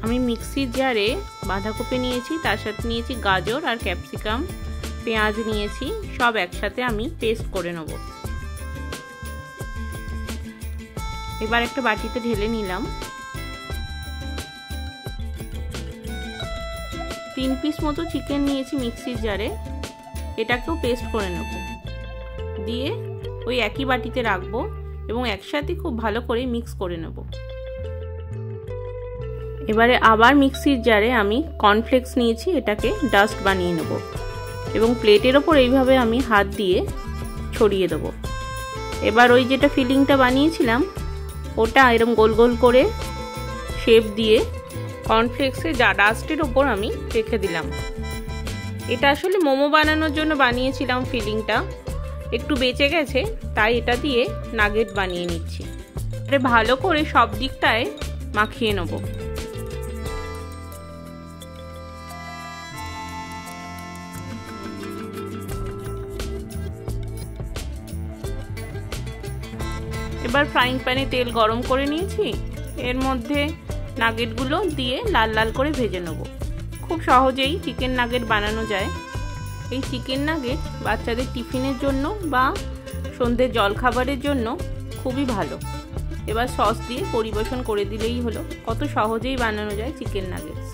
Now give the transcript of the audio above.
আমি মিক্সির জারে বাঁধাকপি নিয়েছি, তার সাথে নিয়েছি গাজর আর ক্যাপসিকাম, পেঁয়াজ নিয়েছি, সব একসাথে আমি পেস্ট করে নেব। এবার একটা বাটিতে ঢেলে নিলাম। 3 পিস মতো চিকেন নিয়েছি মিক্সির জারে, এটাকেও পেস্ট করে নেব। দিয়ে ওই একই বাটিতে রাখবো এবং একসাথে খুব ভালো করে মিক্স করে নেব। এবারে আবার মিক্সির জারে আমি কর্নফ্লেক্স নিয়েছি, এটাকে ডাস্ট বানিয়ে নেব এবং প্লেটের ওপর এইভাবে আমি হাত দিয়ে ছড়িয়ে দেব। এবার ওই যেটা ফিলিংটা বানিয়েছিলাম ওটা এরকম গোল গোল করে শেপ দিয়ে কর্নফ্লেক্সের ডাস্টের ওপর আমি রেখে দিলাম। এটা আসলে মোমো বানানোর জন্য বানিয়েছিলাম, ফিলিংটা একটু বেঁচে গেছে তাই এটা দিয়ে নাগেট বানিয়ে নিচ্ছি। এটা ভালো করে সব দিকটায় মাখিয়ে নেব। এবার ফ্রাইং প্যানে তেল গরম করে নিয়েছি, এর মধ্যে নাগেটগুলো দিয়ে লাল লাল করে ভেজে নেব। খুব সহজেই চিকেন নাগেট বানানো যায়। এই চিকেন নাগেট বাচ্চাদের টিফিনের জন্য বা সন্ধ্যের জলখাবারের জন্য খুবই ভালো। এবার সস দিয়ে পরিবেশন করে দিলেই হলো। কত সহজেই বানানো যায় চিকেন নাগেটস।